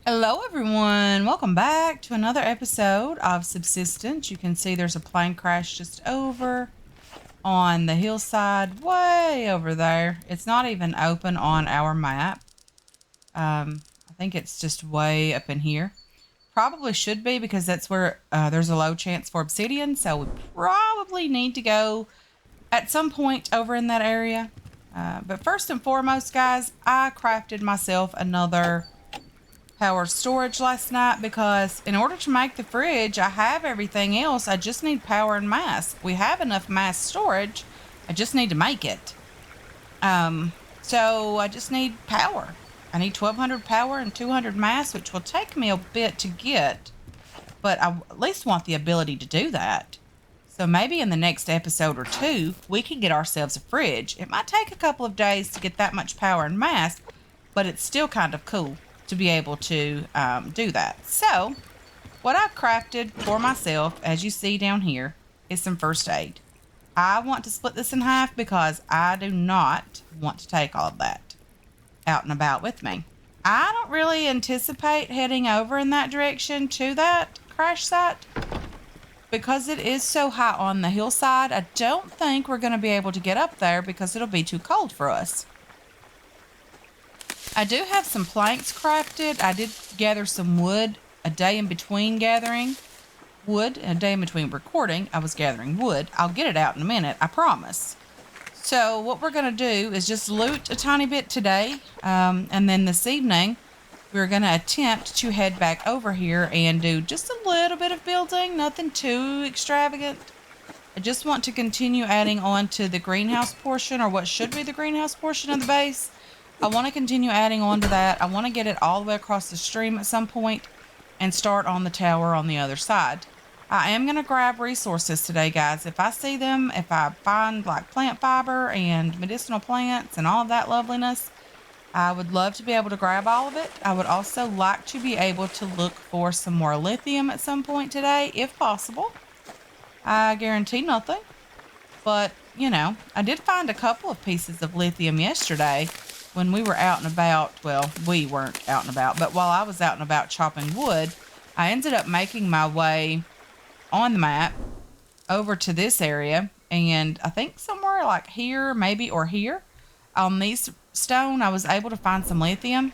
Hello, everyone. Welcome back to another episode of Subsistence. You can see there's a plane crash just over on the hillside, way over there. It's not even open on our map. I think it's just way up in here. Probably should be because that's where there's a low chance for obsidian. So we probably need to go at some point over in that area. But first and foremost, guys, I crafted myself another power storage last night because in order to make the fridge, I have everything else. I just need power and mass. We have enough mass storage. I just need to make it. So I just need power. I need 1200 power and 200 mass, which will take me a bit to get, but I at least want the ability to do that. So maybe in the next episode or two, we can get ourselves a fridge. It might take a couple of days to get that much power and mass, but it's still kind of cool to be able to do that. So what I've crafted for myself, as you see down here, is some first aid. I want to split this in half because I do not want to take all of that out and about with me. I don't really anticipate heading over in that direction to that crash site because it is so high on the hillside. I don't think we're going to be able to get up there because it'll be too cold for us. I do have some planks crafted. I did gather some wood a day in between gathering wood, a day in between recording. I was gathering wood. I'll get it out in a minute, I promise. So what we're going to do is just loot a tiny bit today. And then this evening, we're going to attempt to head back over here and do just a little bit of building. Nothing too extravagant. I just want to continue adding on to the greenhouse portion, or what should be the greenhouse portion of the base. I want to continue adding on to that. I want to get it all the way across the stream at some point and start on the tower on the other side. I am going to grab resources today, guys. If I see them, if I find like plant fiber and medicinal plants and all of that loveliness, I would love to be able to grab all of it. I would also like to be able to look for some more lithium at some point today, if possible. I guarantee nothing. But, you know, I did find a couple of pieces of lithium yesterday when we were out and about. Well, we weren't out and about, but while I was out and about chopping wood, I ended up making my way on the map over to this area, and I think somewhere like here, maybe, or here on these stone, I was able to find some lithium.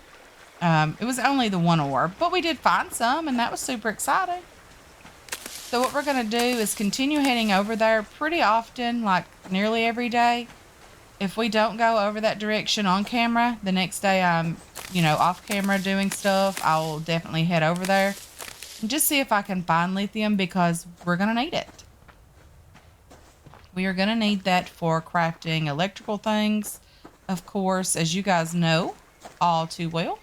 It was only the one ore, but we did find some, and that was super exciting. So what we're going to do is continue heading over there pretty often, like nearly every day. If we don't go over that direction on camera, the next day I'm, off camera doing stuff, I'll definitely head over there and just see if I can find lithium because we're going to need it. We are going to need that for crafting electrical things. Of course, as you guys know all too well,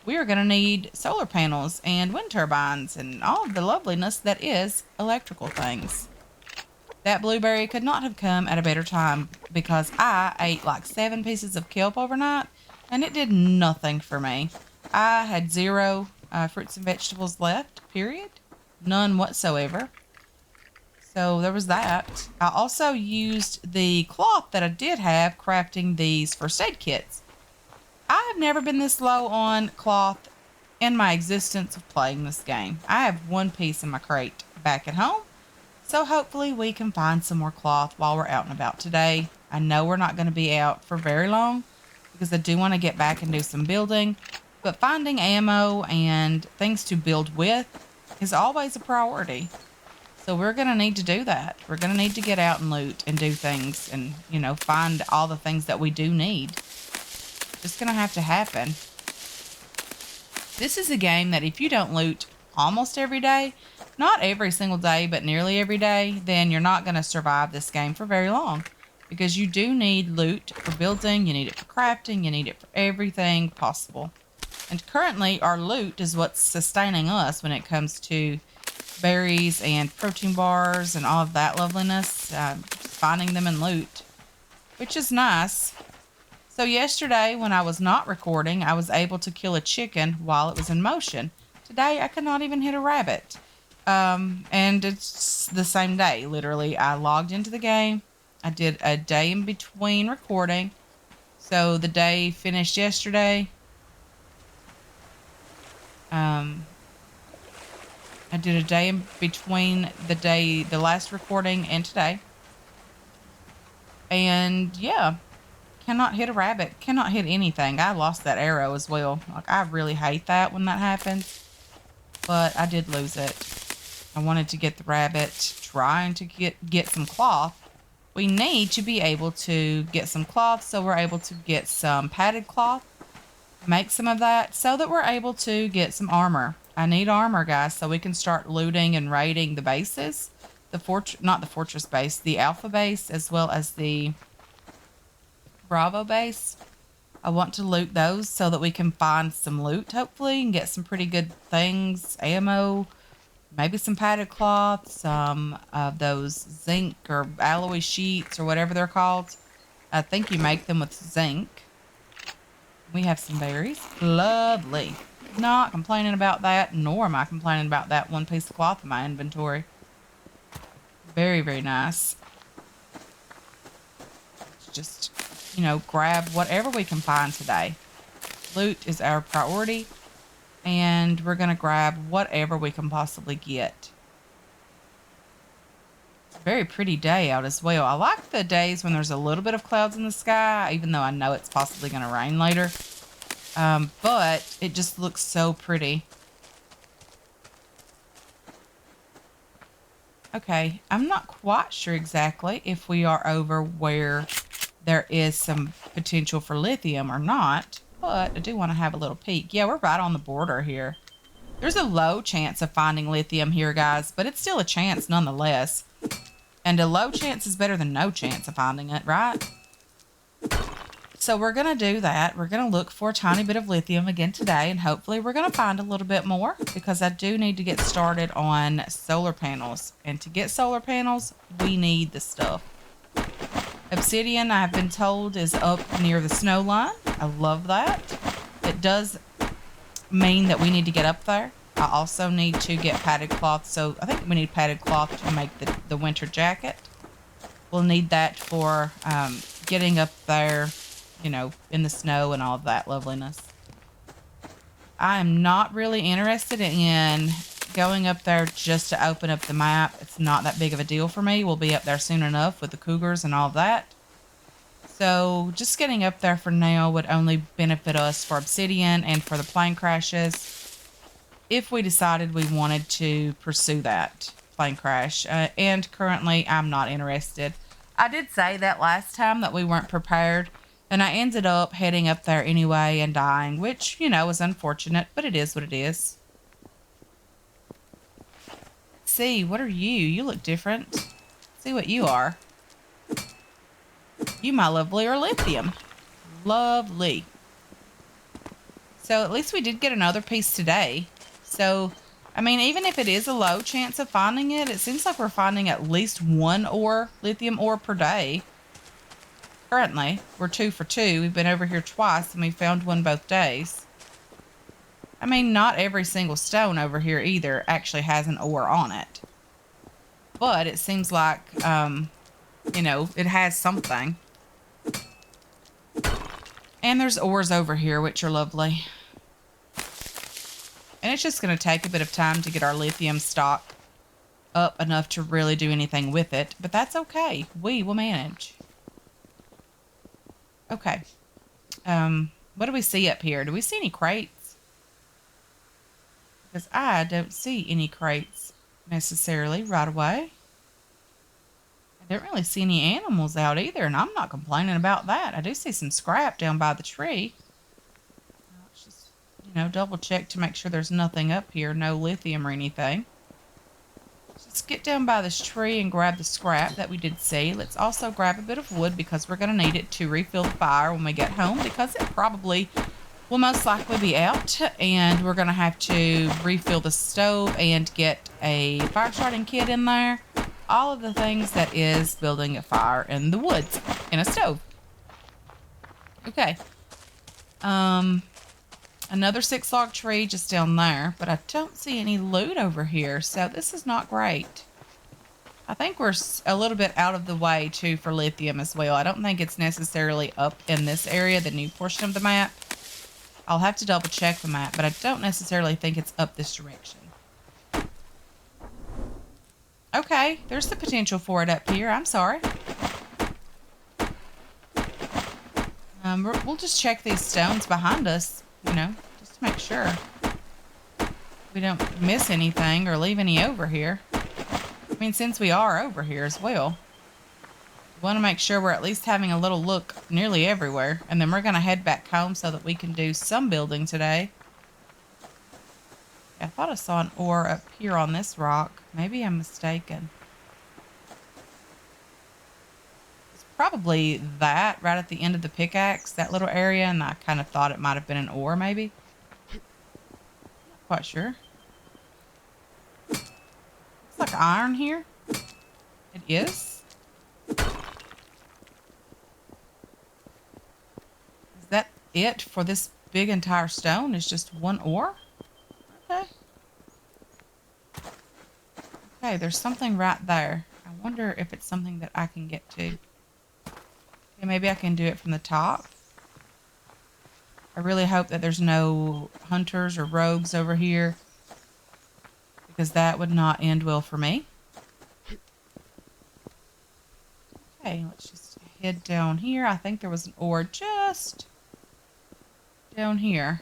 we are going to need solar panels and wind turbines and all of the loveliness that is electrical things. That blueberry could not have come at a better time because I ate like 7 pieces of kelp overnight and it did nothing for me. I had 0 fruits and vegetables left, period. None whatsoever. So there was that. I also used the cloth that I did have crafting these first aid kits. I have never been this low on cloth in my existence of playing this game. I have 1 piece in my crate back at home. So hopefully we can find some more cloth while we're out and about today. I know we're not going to be out for very long because I do want to get back and do some building. But finding ammo and things to build with is always a priority. So we're going to need to do that. We're going to need to get out and loot and do things and, find all the things that we do need. It's going to have to happen. This is a game that if you don't loot almost every day, not every single day, but nearly every day, then you're not going to survive this game for very long. Because you do need loot for building, you need it for crafting, you need it for everything possible. And currently, our loot is what's sustaining us when it comes to berries and protein bars and all of that loveliness. Just finding them in loot, which is nice. So yesterday, when I was not recording, I was able to kill a chicken while it was in motion. Today, I could not even hit a rabbit. And it's the same day, literally. I logged into the game. I did a day in between recording. So the day finished yesterday. Um, I did a day in between the last recording and today. And yeah, cannot hit a rabbit, cannot hit anything. I lost that arrow as well. Like, I really hate that when that happens, but I did lose it. I wanted to get the rabbit, trying to get some cloth. We need to be able to get some cloth, so we're able to get some padded cloth, make some of that, so that we're able to get some armor. I need armor, guys, so we can start looting and raiding the bases. Not the fortress base, the alpha base, as well as the Bravo base. I want to loot those so that we can find some loot, hopefully, and get some pretty good things, ammo, maybe some padded cloth, some of those zinc or alloy sheets or whatever they're called. I think you make them with zinc. We have some berries. Lovely. Not complaining about that, nor am I complaining about that one piece of cloth in my inventory. Very, very nice. Just, grab whatever we can find today. Loot is our priority, and we're going to grab whatever we can possibly get. It's a very pretty day out as well. I like the days when there's a little bit of clouds in the sky, even though I know it's possibly going to rain later. But it just looks so pretty. Okay, I'm not quite sure exactly if we are over where there is some potential for lithium or not, but I do want to have a little peek. Yeah, we're right on the border here. There's a low chance of finding lithium here, guys, but it's still a chance nonetheless. And a low chance is better than no chance of finding it, right? So we're going to do that. We're going to look for a tiny bit of lithium again today, and hopefully we're going to find a little bit more, because I do need to get started on solar panels. And to get solar panels, we need the stuff. Obsidian, I've been told, is up near the snow line. I love that. It does mean that we need to get up there. I also need to get padded cloth, so I think we need padded cloth to make the winter jacket. We'll need that for getting up there, in the snow and all of that loveliness. I am not really interested in going up there just to open up the map. It's not that big of a deal for me. We'll be up there soon enough with the cougars and all of that. So just getting up there for now would only benefit us for obsidian and for the plane crashes, if we decided we wanted to pursue that plane crash. And currently, I'm not interested. I did say that last time that we weren't prepared, and I ended up heading up there anyway and dying, which, is unfortunate, but it is what it is. Let's see, what are you? You look different. Let's see what you are. You, my lovely, are lithium. Lovely. So at least we did get another piece today. So, even if it is a low chance of finding it, it seems like we're finding at least one lithium ore per day. Currently, we're 2 for 2. We've been over here twice, and we found one both days. Not every single stone over here either actually has an ore on it. But it seems like, it has something. And there's ores over here, which are lovely. And it's just going to take a bit of time to get our lithium stock up enough to really do anything with it. But that's okay. We will manage. Okay. What do we see up here? Do we see any crates? Because I don't see any crates necessarily right away. I don't really see any animals out either, and I'm not complaining about that. I do see some scrap down by the tree. Let's just, double check to make sure there's nothing up here, no lithium or anything. Let's get down by this tree and grab the scrap that we did see. Let's also grab a bit of wood, because we're going to need it to refill the fire when we get home, because it probably will most likely be out, and we're going to have to refill the stove and get a fire starting kit in there. All of the things that is building a fire in the woods in a stove. Okay. Another 6-log tree just down there, but I don't see any loot over here, so this is not great. I think we're a little bit out of the way too for lithium as well. I don't think it's necessarily up in this area, the new portion of the map. I'll have to double check the map, but I don't necessarily think it's up this direction. Okay, there's the potential for it up here. I'm sorry. We'll just check these stones behind us, you know, just to make sure we don't miss anything or leave any over here. I mean, since we are over here as well, we want to make sure we're at least having a little look nearly everywhere. And then we're going to head back home so that we can do some building today. I thought I saw an ore up here on this rock. Maybe I'm mistaken. Probably that right at the end of the pickaxe, that little area, and I kind of thought it might have been an ore, maybe. Not quite sure. Looks like iron here. It is. Is that it for this big entire stone? Is just one ore? Okay. Okay, there's something right there. I wonder if it's something that I can get to. Okay, maybe I can do it from the top. I really hope that there's no hunters or rogues over here, because that would not end well for me. Okay, let's just head down here. I think there was an ore just down here.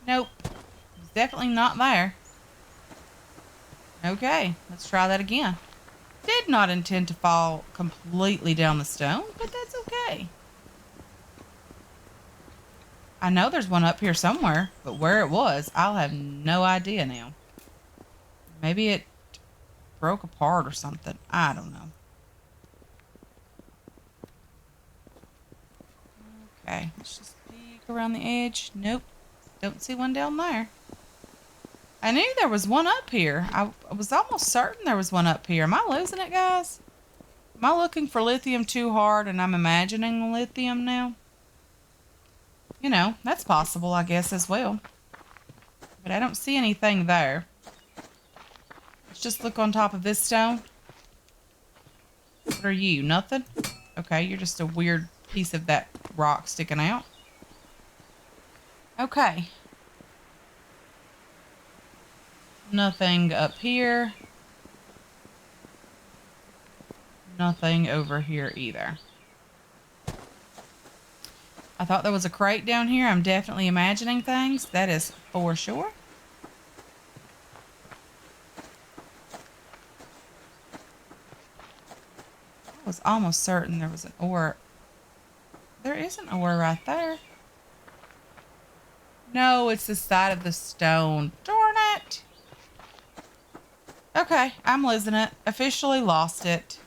Nope. It's definitely not there. Okay, let's try that again. Did not intend to fall completely down the stone, but that's okay. I know there's one up here somewhere, but where it was, I'll have no idea now. Maybe it broke apart or something. I don't know. Okay, let's just peek around the edge. Nope, don't see one down there. I knew there was one up here. I was almost certain there was one up here. Am I losing it, guys? Am I looking for lithium too hard and I'm imagining lithium now? You know, that's possible, I guess, as well. But I don't see anything there. Let's just look on top of this stone. What are you? Nothing? Okay, you're just a weird piece of that rock sticking out. Okay. Nothing up here. Nothing over here either. I thought there was a crate down here. I'm definitely imagining things. That is for sure. I was almost certain there was an ore. There is an ore right there. No, it's the side of the stone. Darn it. Okay, I'm losing it. Officially lost it.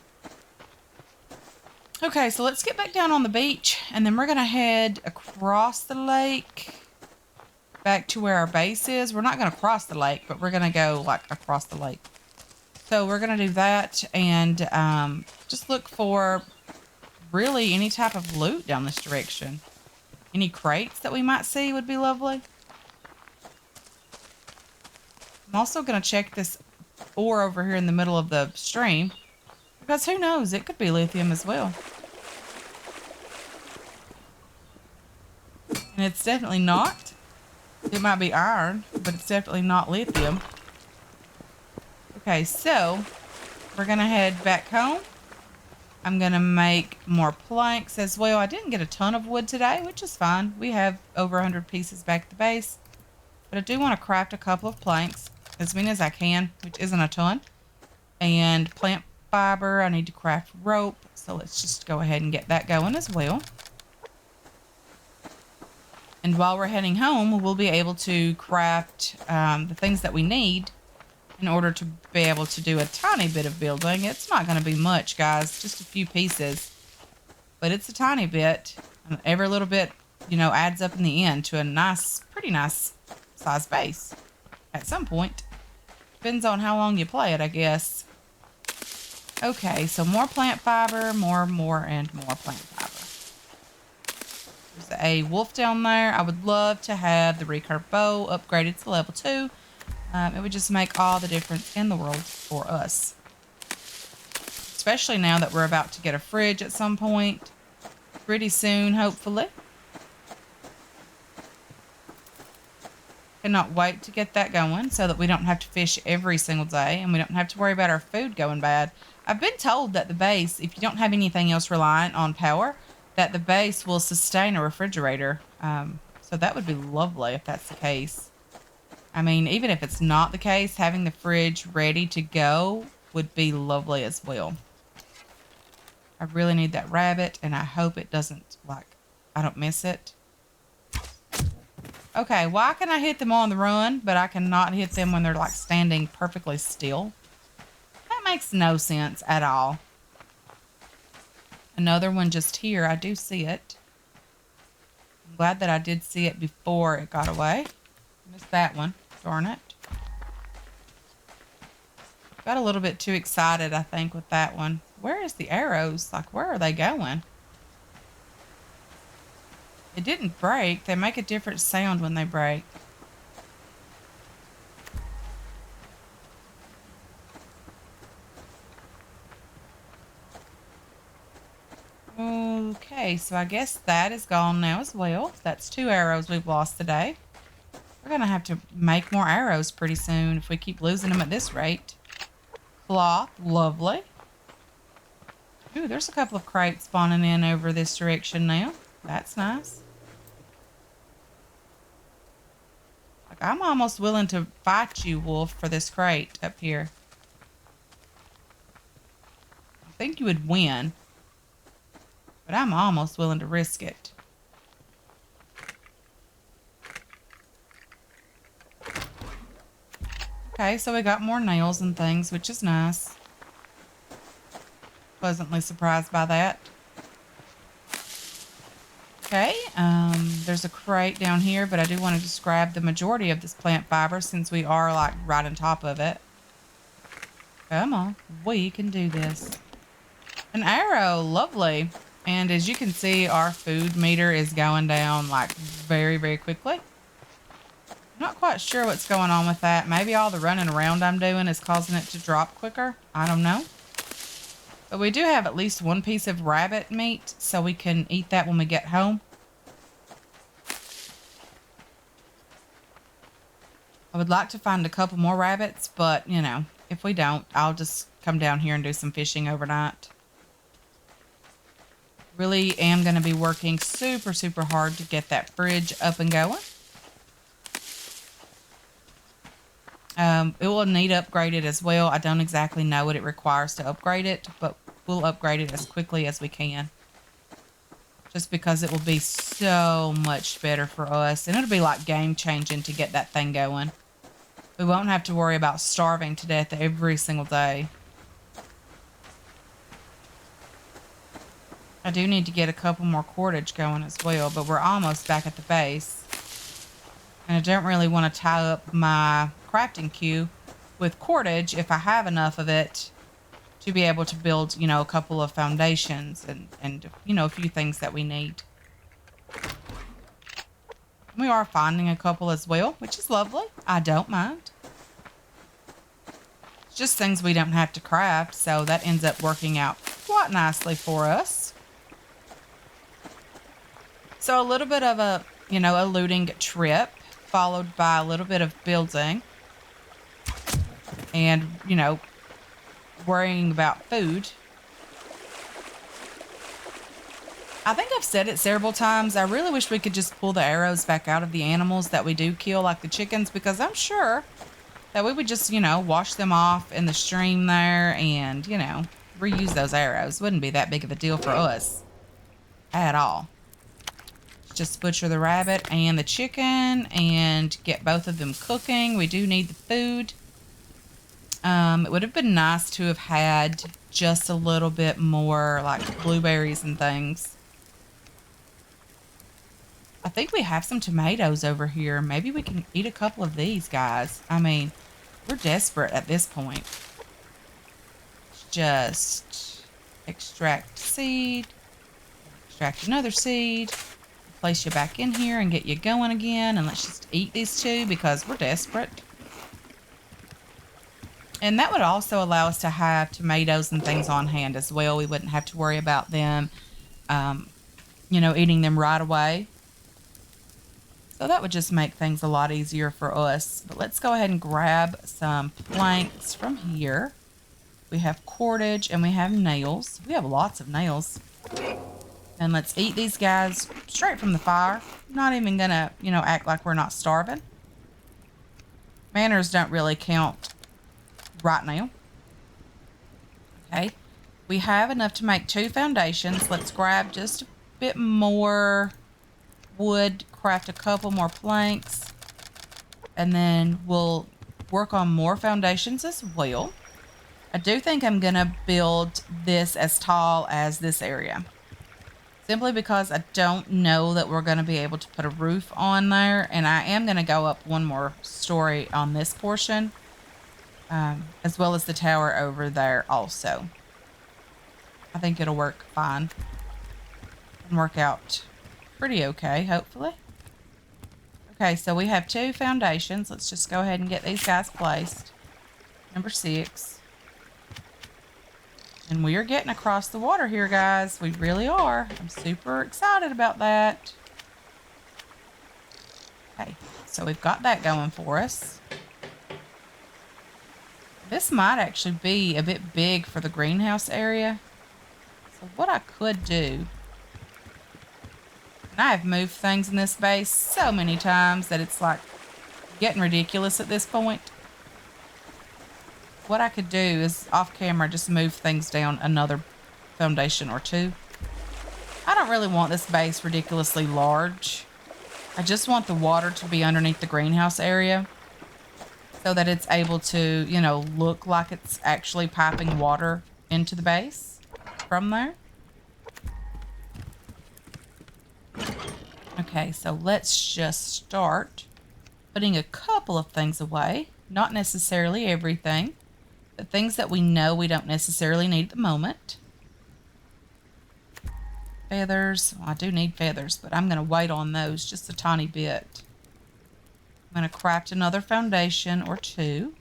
Okay, so let's get back down on the beach, and then we're going to head across the lake back to where our base is. We're not going to cross the lake, but we're going to go, like, across the lake. So we're going to do that and just look for really any type of loot down this direction. Any crates that we might see would be lovely. I'm also going to check this ore over here in the middle of the stream, because who knows, it could be lithium as well. And it's definitely not. It might be iron, but it's definitely not lithium. Okay, so we're going to head back home. I'm going to make more planks as well. I didn't get a ton of wood today, which is fine. We have over 100 pieces back at the base. But I do want to craft a couple of planks, as many as I can, which isn't a ton. And plant fiber. I need to craft rope. So let's just go ahead and get that going as well. And while we're heading home, we'll be able to craft the things that we need in order to be able to do a tiny bit of building. It's not going to be much, guys, just a few pieces, but it's a tiny bit. And every little bit, you know, adds up in the end to a nice, pretty nice size base at some point. Depends on how long you play it, I guess. Okay, so more plant fiber, more, and more plant fiber. There's a wolf down there. I would love to have the recurve bow upgraded to level 2. It would just make all the difference in the world for us. Especially now that we're about to get a fridge at some point. Pretty soon, hopefully. Cannot wait to get that going so that we don't have to fish every single day and we don't have to worry about our food going bad. I've been told that the base, if you don't have anything else reliant on power, that the base will sustain a refrigerator. So that would be lovely if that's the case. I mean, even if it's not the case, having the fridge ready to go would be lovely as well. I really need that rabbit, and I hope it doesn't, like, I don't miss it. Okay, why can I hit them on the run, but I cannot hit them when they're, like, standing perfectly still? That makes no sense at all. Another one just here. I do see it. I'm glad that I did see it before it got away. Missed that one. Darn it. Got a little bit too excited, I think, with that one. Where is the arrows? Like, where are they going? It didn't break. They make a different sound when they break. Okay, so I guess that is gone now as well. That's 2 arrows we've lost today. We're going to have to make more arrows pretty soon if we keep losing them at this rate. Cloth, lovely. Ooh, there's a couple of crates spawning in over this direction now. That's nice. Like, I'm almost willing to fight you, Wolf, for this crate up here. I think you would win, but I'm almost willing to risk it. Okay, so we got more nails and things, which is nice. Pleasantly surprised by that. Okay, there's a crate down here, but I do want to just grab the majority of this plant fiber since we are, like, right on top of it. Come on, we can do this. An arrow, lovely. And as you can see, our food meter is going down, like, very, very quickly. I'm not quite sure what's going on with that. Maybe all the running around I'm doing is causing it to drop quicker. I don't know. But we do have at least 1 piece of rabbit meat, so we can eat that when we get home. I would like to find a couple more rabbits, but, you know, if we don't, I'll just come down here and do some fishing overnight. Really am going to be working super, super hard to get that fridge up and going. It will need upgraded as well. I don't exactly know what it requires to upgrade it, but we'll upgrade it as quickly as we can. Just because it will be so much better for us. And it'll be like game changing to get that thing going. We won't have to worry about starving to death every single day. I do need to get a couple more cordage going as well, but we're almost back at the base. And I don't really want to tie up my crafting queue with cordage if I have enough of it to be able to build, you know, a couple of foundations and you know, a few things that we need. We are finding a couple as well, which is lovely. I don't mind. It's just things we don't have to craft, so that ends up working out quite nicely for us. So a little bit of a, you know, a looting trip, followed by a little bit of building and, you know, worrying about food. I think I've said it several times. I really wish we could just pull the arrows back out of the animals that we do kill, like the chickens, because I'm sure that we would just, you know, wash them off in the stream there and, you know, reuse those arrows. Wouldn't be that big of a deal for us at all. Just butcher the rabbit and the chicken and get both of them cooking. We do need the food. It would have been nice to have had just a little bit more like blueberries and things. I think we have some tomatoes over here. Maybe we can eat a couple of these guys. I mean, we're desperate at this point. Just extract seed, extract another seed. Place you back in here and get you going again, and let's just eat these 2 because we're desperate. And that would also allow us to have tomatoes and things on hand as well. We wouldn't have to worry about them, you know, eating them right away. So that would just make things a lot easier for us. But let's go ahead and grab some planks from here. We have cordage and we have nails. We have lots of nails. And let's eat these guys straight from the fire. Not even gonna, act like we're not starving. Manners don't really count right now. Okay. We have enough to make 2 foundations. Let's grab just a bit more wood, craft a couple more planks, and then we'll work on more foundations as well. I do think I'm gonna build this as tall as this area, simply because I don't know that we're gonna be able to put a roof on there, and I am gonna go up one more story on this portion, as well as the tower over there also. I think it'll work fine and work out pretty okay, hopefully. Okay, so we have 2 foundations. Let's just go ahead and get these guys placed. Number 6. And we are getting across the water here, guys. We really are. I'm super excited about that. Okay, so we've got that going for us. This might actually be a bit big for the greenhouse area. So what I could do, and I have moved things in this base so many times that it's like getting ridiculous at this point. What I could do is off camera just move things down another foundation or 2. I don't really want this base ridiculously large. I just want the water to be underneath the greenhouse area so that it's able to, look like it's actually piping water into the base from there. Okay, so let's just start putting a couple of things away. Not necessarily everything, but things that we know we don't necessarily need at the moment. Feathers. Well, I do need feathers, but I'm going to wait on those just a tiny bit. I'm going to craft another foundation or 2.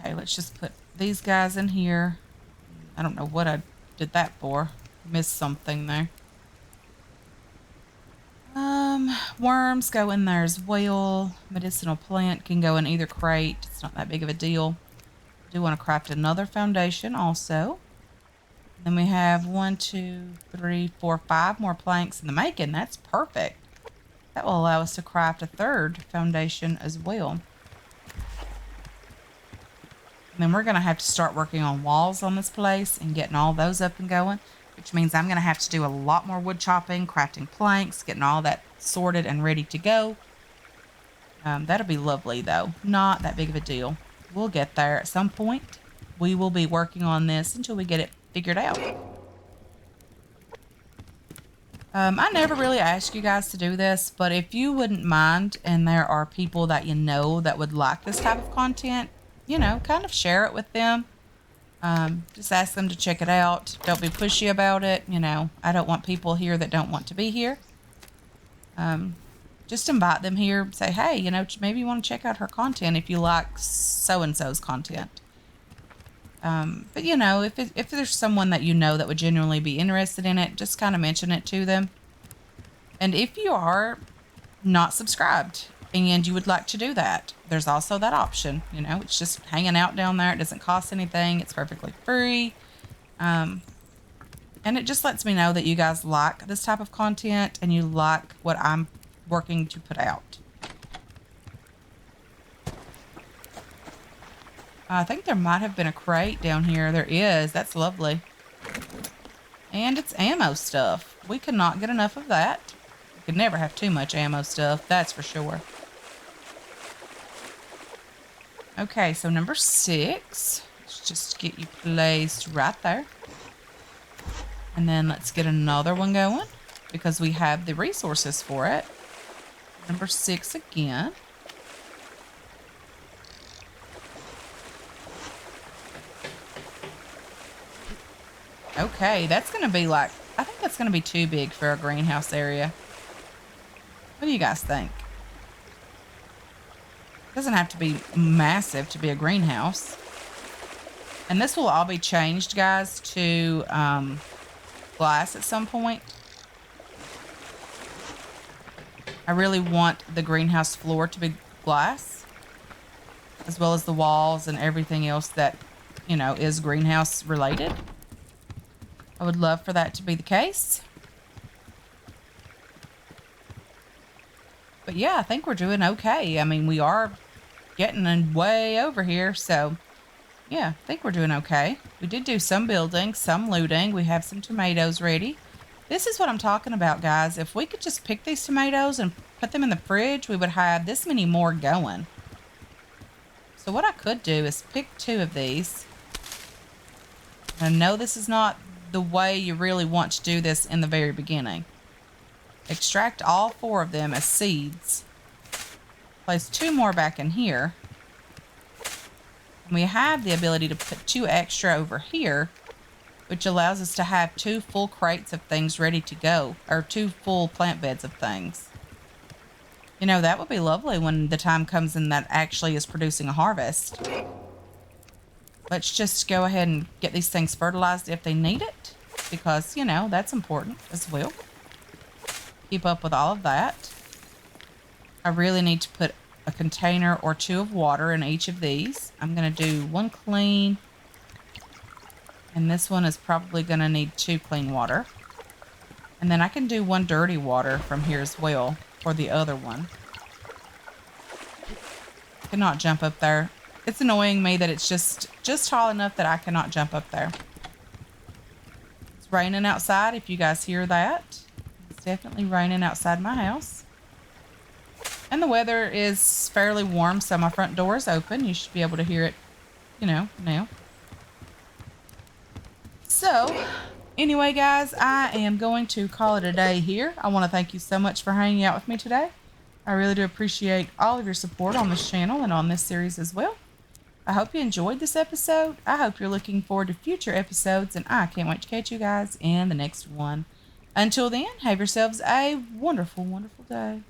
Okay, let's just put these guys in here. I don't know what I did that for. Missed something there. Worms go in there as well. Medicinal plant can go in either crate. It's not that big of a deal. I do want to craft another foundation also. Then we have 1, 2, 3, 4, 5 more planks in the making. That's perfect. That will allow us to craft a 3rd foundation as well. And then we're going to have to start working on walls on this place and getting all those up and going, which means I'm going to have to do a lot more wood chopping, crafting planks, getting all that sorted and ready to go. That'll be lovely, though. Not that big of a deal. We'll get there at some point. We will be working on this until we get it figured out. I never really asked you guys to do this, but if you wouldn't mind and there are people that that would like this type of content, kind of share it with them. Just ask them to check it out. Don't be pushy about it. I don't want people here that don't want to be here. Just invite them here. Say, hey, maybe you want to check out her content if you like so-and-so's content. But, if there's someone that that would genuinely be interested in it, just kind of mention it to them. And if you are not subscribed and you would like to do that, there's also that option. It's just hanging out down there. It doesn't cost anything. It's perfectly free. And it just lets me know that you guys like this type of content and you like what I'm working to put out. I think there might have been a crate down here. There is. That's lovely. And it's ammo stuff. We could not get enough of that. We could never have too much ammo stuff. That's for sure. Okay, so number 6. Let's just get you placed right there. And then let's get another one going because we have the resources for it. Number 6 again. Okay, that's going to be I think that's going to be too big for a greenhouse area. What do you guys think? It doesn't have to be massive to be a greenhouse. And this will all be changed, guys, to glass at some point. I really want the greenhouse floor to be glass, as well as the walls and everything else that, you know, is greenhouse related. I would love for that to be the case. But yeah, I think we're doing okay. I mean, we are getting way over here, so yeah, I think we're doing okay. We did do some building, some looting. We have some tomatoes ready. This is what I'm talking about, guys. If we could just pick these tomatoes and put them in the fridge, we would have this many more going. So what I could do is pick 2 of these. I know this is not the way you really want to do this in the very beginning. Extract all 4 of them as seeds. Place 2 more back in here. And we have the ability to put 2 extra over here, which allows us to have 2 full crates of things ready to go, or 2 full plant beds of things. You know, that would be lovely when the time comes and that actually is producing a harvest. Let's just go ahead and get these things fertilized if they need it, because, you know, that's important as well. Keep up with all of that. I really need to put a container or 2 of water in each of these. I'm going to do 1 clean, and this one is probably going to need 2 clean water. And then I can do 1 dirty water from here as well for the other one. I cannot jump up there. It's annoying me that it's just tall enough that I cannot jump up there. It's raining outside, if you guys hear that. It's definitely raining outside my house. And the weather is fairly warm, so my front door is open. You should be able to hear it, you know, now. So, anyway, guys, I am going to call it a day here. I want to thank you so much for hanging out with me today. I really do appreciate all of your support on this channel and on this series as well. I hope you enjoyed this episode. I hope you're looking forward to future episodes, and I can't wait to catch you guys in the next one. Until then, have yourselves a wonderful, wonderful day.